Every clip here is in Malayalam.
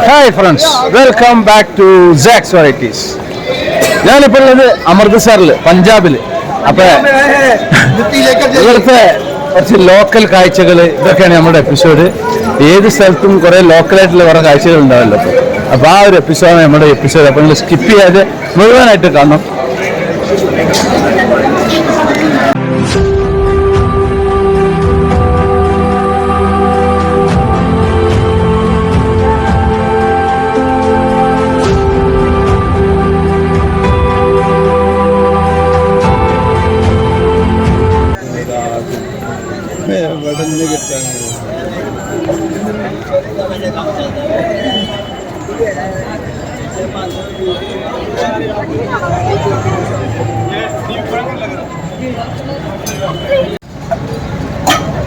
Hi friends, welcome back to സാക്സ് വെറൈറ്റീസ്. ഞാനിപ്പോൾ ഉള്ളത് അമൃത്സറിൽ, പഞ്ചാബിൽ. അപ്പൊ ഇവിടുത്തെ കുറച്ച് ലോക്കൽ കാഴ്ചകൾ, ഇതൊക്കെയാണ് നമ്മുടെ എപ്പിസോഡ്. ഏത് സ്ഥലത്തും കുറെ ലോക്കലായിട്ടുള്ള കുറെ കാഴ്ചകൾ ഉണ്ടാവല്ലോ. അപ്പൊ ആ ഒരു എപ്പിസോഡാണ് നമ്മുടെ എപ്പിസോഡ്. അപ്പൊ നിങ്ങൾ സ്കിപ്പ് ചെയ്യാതെ മുഴുവനായിട്ട് കാണണം.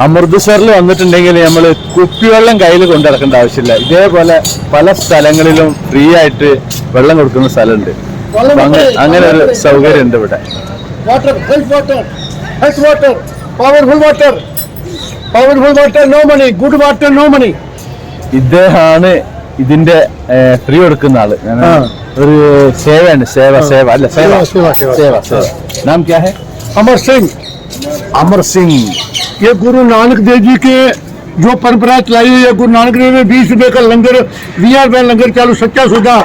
അമൃത്സറിൽ വന്നിട്ടുണ്ടെങ്കിൽ നമ്മൾ കുപ്പിവെള്ളം കയ്യിൽ കൊണ്ടു നടക്കേണ്ട ആവശ്യമില്ല. ഇതേപോലെ പല സ്ഥലങ്ങളിലും ഫ്രീ ആയിട്ട് വെള്ളം കൊടുക്കുന്ന സ്ഥലമുണ്ട്. അങ്ങനെ ഒരു സൗകര്യം ഉണ്ട് ഇവിടെ. ഇദ്ദേഹമാണ് ഇതിന്റെ ഫ്രീ കൊടുക്കുന്ന ആള്. ഒരു സേവയാണ്, സേവ അല്ല സേവ. നാം ക്യാ ഹൈ? अमर सिंह। अमर सिंह, ये गुरु नानक देव जी के जो परंपरा चलाई हुई है। गुरु नानक देव ने 20 रुपए का लंगर, 20 रुपए लंगर चालू, सच्चा सौदा,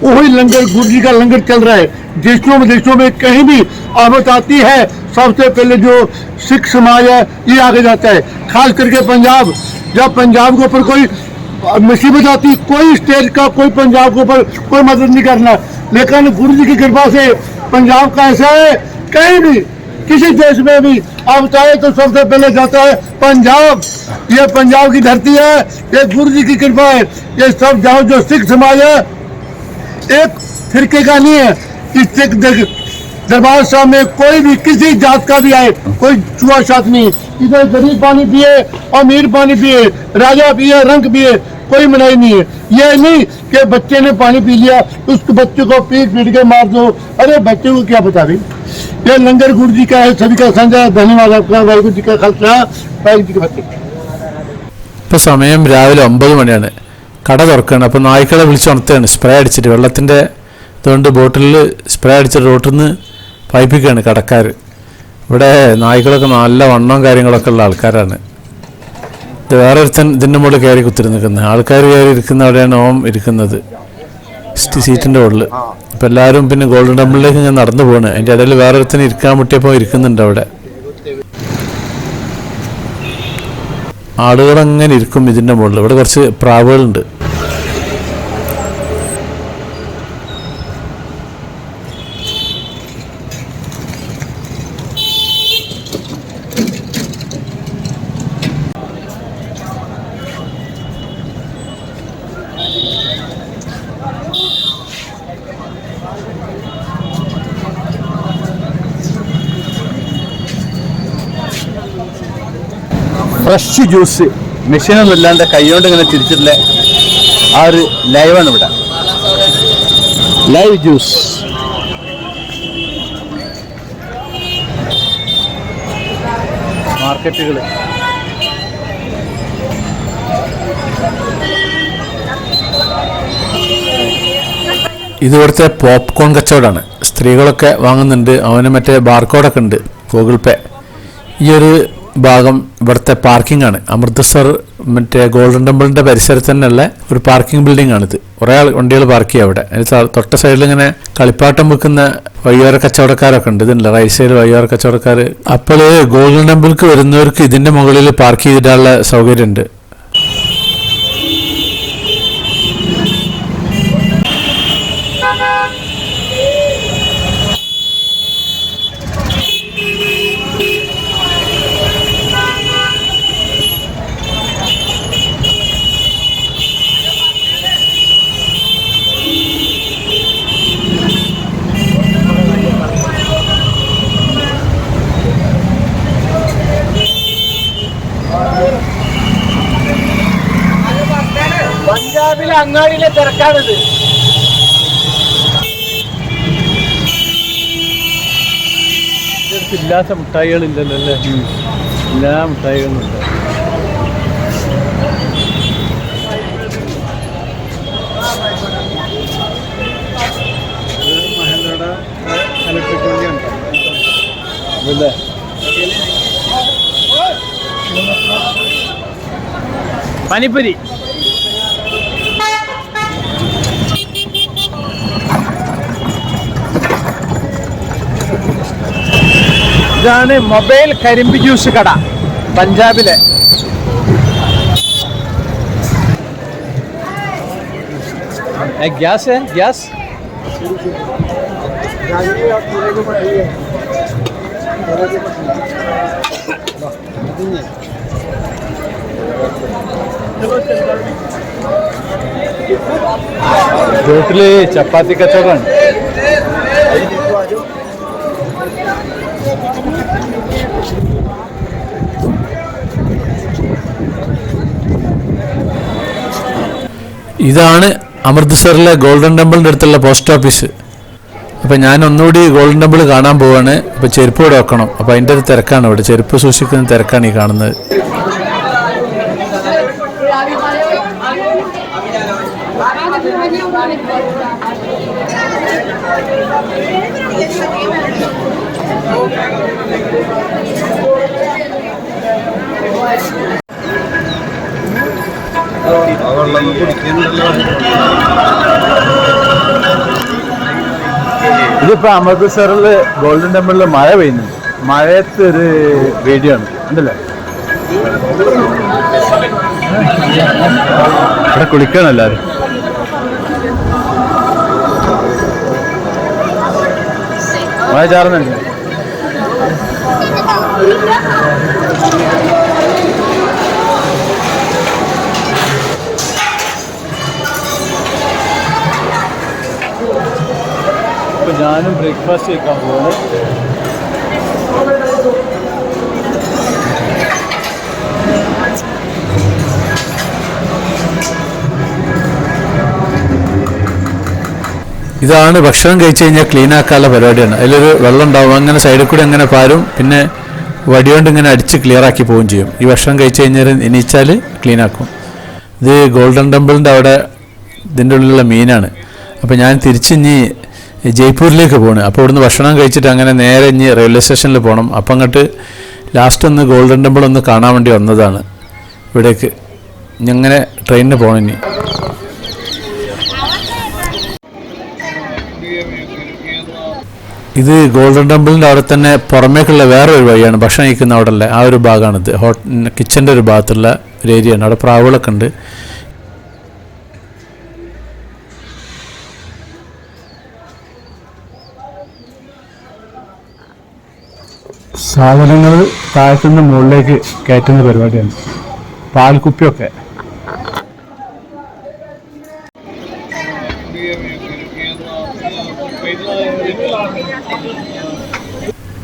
वही लंगर गुरु जी का लंगर चल रहा है। देशों में कहीं भी आफत आती है, सबसे पहले जो सिख समाज है ये आगे जाता है। खास करके पंजाब, जब पंजाब के ऊपर कोई मुसीबत आती, कोई स्टेट का, कोई पंजाब के ऊपर कोई मदद नहीं करना। लेकिन गुरु जी की कृपा से पंजाब का ऐसा है, कहीं भी किसी देश में भी आप चाहे तो सबसे पहले जाता है पंजाब। ये पंजाब की धरती है, ये गुरु जी की कृपा है। ये सब जाओ, जो सिख समाज है एक फिरके का नहीं है। इस सिख दरबार साहब में कोई भी किसी जात का भी आए, कोई छुआछूत नहीं। इधर गरीब पानी पिए, अमीर पानी पिए, राजा पिए, रंग पिए, कोई मनाही नहीं है। ये नहीं कि बच्चे ने पानी पी लिया उस बच्चे को पीट के मार दो। अरे बच्चे को क्या पता भाई। ये लंगर गुरु जी का है, सभी का संजय। धन्यवाद आपका। वाहिगुरु जी का खालसा, वाहिगुरु जी की फतेह। ഇപ്പോൾ സമയം രാവിലെ 9 മണിയാണ്. കട തുറക്കുകയാണ്. അപ്പോൾ നായ്ക്കളെ വിളിച്ചുണർത്തുകയാണ്. സ്പ്രേ അടിച്ചിട്ട്, വെള്ളത്തിൻ്റെ ഇതുകൊണ്ട് ബോട്ടിലിൽ സ്പ്രേ അടിച്ചിട്ട് റോട്ടിൽ നിന്ന് പൈപ്പിക്കുകയാണ് കടക്കാർ. ഇവിടെ നായ്ക്കളൊക്കെ നല്ല വണ്ണവും കാര്യങ്ങളൊക്കെ ഉള്ള ആൾക്കാരാണ്. ഇത് വേറെ ഒരുത്തൻ ഇതിൻ്റെ മുകളിൽ കയറി കുത്തിരി നിൽക്കുന്നത്. ആൾക്കാർ കയറി ഇരിക്കുന്ന അവിടെയാണ് ഓം ഇരിക്കുന്നത്, സീറ്റിൻ്റെ മുകളിൽ. അപ്പം എല്ലാവരും പിന്നെ ഗോൾഡൻ ടെമ്പിളിലേക്ക് ഇങ്ങനെ നടന്നു പോകണ്. അതിൻ്റെ ഇടയിൽ വേറെ ഒരുത്തന് ഇരിക്കാൻ മുട്ടിയപ്പോൾ ഇരിക്കുന്നുണ്ട് അവിടെ. ആളുകളങ്ങനെ ഇരിക്കും ഇതിൻ്റെ മുകളിൽ. ഇവിടെ കുറച്ച് പ്രാവുകളുണ്ട്. ഫ്രഷ് ജ്യൂസ്, മെഷീനൊന്നും ഇല്ലാണ്ട് കൈകൊണ്ട് ഇങ്ങനെ തിരിച്ചിട്ടുള്ള ആ ഒരു ലൈവാണ് ഇവിടെ. Live juice. മാർക്കറ്റുകൾ, ഇത് ഇവിടുത്തെ പോപ്കോൺ കച്ചവടമാണ്. സ്ത്രീകളൊക്കെ വാങ്ങുന്നുണ്ട്. അവന് മറ്റേ ബാർകോഡൊക്കെ ഉണ്ട്, ഗൂഗിൾ പേ. ഈ ഒരു ഭാഗം ഇവിടുത്തെ പാർക്കിംഗ് ആണ്. അമൃത്സർ മറ്റേ ഗോൾഡൻ ടെമ്പിളിൻ്റെ പരിസരത്ത് തന്നെയുള്ള ഒരു പാർക്കിംഗ് ബിൽഡിംഗ് ആണിത്. കുറേ വണ്ടികൾ പാർക്ക് ചെയ്യുക അവിടെ. അതിന് തൊട്ട സൈഡിൽ ഇങ്ങനെ കളിപ്പാട്ടം വെക്കുന്ന വഴിയോര കച്ചവടക്കാരൊക്കെ ഉണ്ട്. ഇതുണ്ട് റൈറ്റ് സൈഡിൽ വഴിയോര കച്ചവടക്കാർ. അപ്പോൾ ഗോൾഡൻ ടെമ്പിൾക്ക് വരുന്നവർക്ക് ഇതിൻ്റെ മുകളിൽ പാർക്ക് ചെയ്തിട്ടുള്ള സൗകര്യമുണ്ട്. പഞ്ചാബിലെ അങ്ങാടിയിലെ തിരക്കാണിത്. ഇല്ലാത്ത മിഠായികളില്ലല്ലോ അല്ലേ? എല്ലാ മിഠായികളും ഉണ്ട്. പാനിപ്പൂരി. ഇതാണ് മൊബൈൽ കരിമ്പ് ജ്യൂസ് കട പഞ്ചാബിലെ. ഗ്യാസ് ഗ്യാസ് വീട്ടില് ചപ്പാത്തി കച്ചവടമാണ്. ഇതാണ് അമൃത്സറിലെ ഗോൾഡൻ ടെമ്പിളിൻ്റെ അടുത്തുള്ള പോസ്റ്റ് ഓഫീസ്. അപ്പോൾ ഞാൻ ഒന്നുകൂടി ഗോൾഡൻ ടെമ്പിൾ കാണാൻ പോവാണ്. അപ്പോൾ ചെരുപ്പ് ഇവിടെ വെക്കണം. അപ്പോൾ അതിൻ്റെ ഒരു തിരക്കാണ് ഇവിടെ, ചെരുപ്പ് സൂക്ഷിക്കുന്ന തിരക്കാണ് ഈ കാണുന്നത്. ഇതിപ്പോ അമൃത്സറില് ഗോൾഡൻ ടെമ്പിളിൽ മഴ പെയ്യുന്നു. മഴയത്ത് ഒരു വീഡിയോ ആണ് ഉണ്ടല്ലേ. ഇവിടെ കുളിക്കണം എല്ലാവരും. മഴ ചാറുന്നുണ്ട്. ഇപ്പൊ ഞാനും ബ്രേക്ക്ഫാസ്റ്റ് കഴിക്കാൻ പോകുന്നത്. ഇതാണ് ഭക്ഷണം കഴിച്ചു കഴിഞ്ഞാൽ ക്ലീൻ ആക്കാനുള്ള പരിപാടിയാണ്. അതിലൊരു വെള്ളം ഉണ്ടാവും, അങ്ങനെ സൈഡിൽ കൂടി അങ്ങനെ പാരും, പിന്നെ വടികൊണ്ട് ഇങ്ങനെ അടിച്ച് ക്ലിയർ ആക്കി പോവുകയും ചെയ്യും. ഈ ഭക്ഷണം കഴിച്ചു കഴിഞ്ഞാൽ എണീച്ചാൽ ക്ലീൻ ആക്കും. ഇത് ഗോൾഡൻ ടെമ്പിളിൻ്റെ അവിടെ ഇതിൻ്റെ ഉള്ളിലുള്ള മീനാണ്. അപ്പോൾ ഞാൻ തിരിച്ചിഞ്ഞ് ജയ്പൂരിലേക്ക് പോകണം. അപ്പോൾ ഇവിടുന്ന് ഭക്ഷണം കഴിച്ചിട്ട് അങ്ങനെ നേരെ ഇഞ്ഞ് റെയിൽവേ സ്റ്റേഷനിൽ പോകണം. അപ്പം അങ്ങോട്ട് ലാസ്റ്റ് ഒന്ന് ഗോൾഡൻ ടെമ്പിൾ ഒന്ന് കാണാൻ വേണ്ടി വന്നതാണ് ഇവിടേക്ക്. ഇങ്ങനെ ട്രെയിനിന് പോകണം ഇനി. ഇത് ഗോൾഡൻ ടെമ്പിളിൻ്റെ അവിടെ തന്നെ പുറമേക്കുള്ള വേറൊരു വഴിയാണ്. ഭക്ഷണം കഴിക്കുന്ന അവിടെ ഉള്ള ആ ഒരു ഭാഗമാണിത്. കിച്ചൻ്റെ ഒരു ഭാഗത്തുള്ള ഒരു ഏരിയയാണ്. അവിടെ പ്രാവുകളൊക്കെ ഉണ്ട്. സാധനങ്ങൾ താഴത്തുനിന്ന് മുകളിലേക്ക് കയറ്റുന്ന പരിപാടിയാണ്. പാൽക്കുപ്പിയൊക്കെ.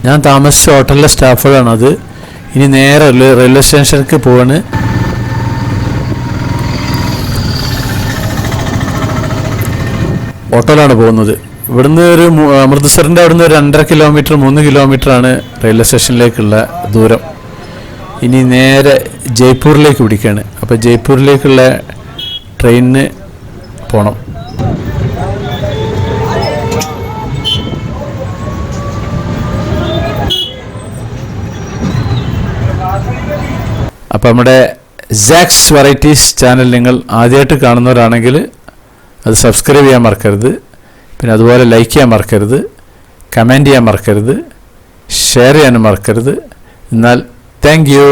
ഞാൻ താമസിച്ച ഹോട്ടലിലെ സ്റ്റാഫുകളാണ് അത്. ഇനി നേരെ റെയിൽവേ സ്റ്റേഷനിലേക്ക് പോവാണ്. ഓട്ടോയിലാണ് പോകുന്നത്. ഇവിടുന്ന് ഒരു അമൃത്സറിൻ്റെ അവിടുന്ന് ഒരു 2.5 കിലോമീറ്റർ 3 കിലോമീറ്ററാണ് റെയിൽവേ സ്റ്റേഷനിലേക്കുള്ള ദൂരം. ഇനി നേരെ ജയ്പൂരിലേക്ക് പിടിക്കുകയാണ്. അപ്പോൾ ജയ്പൂരിലേക്കുള്ള ട്രെയിനിന് പോകണം. അപ്പോൾ നമ്മുടെ സാക്സ് വെറൈറ്റീസ് ചാനൽ നിങ്ങൾ ആദ്യമായിട്ട് കാണുന്നവരാണെങ്കിൽ അത് സബ്സ്ക്രൈബ് ചെയ്യാൻ മറക്കരുത്. പിന്നെ അതുപോലെ ലൈക്ക് ചെയ്യാൻ മറക്കരുത്, കമൻറ്റ് ചെയ്യാൻ മറക്കരുത്, ഷെയർ ചെയ്യാനും മറക്കരുത്. എന്നാൽ താങ്ക് യു.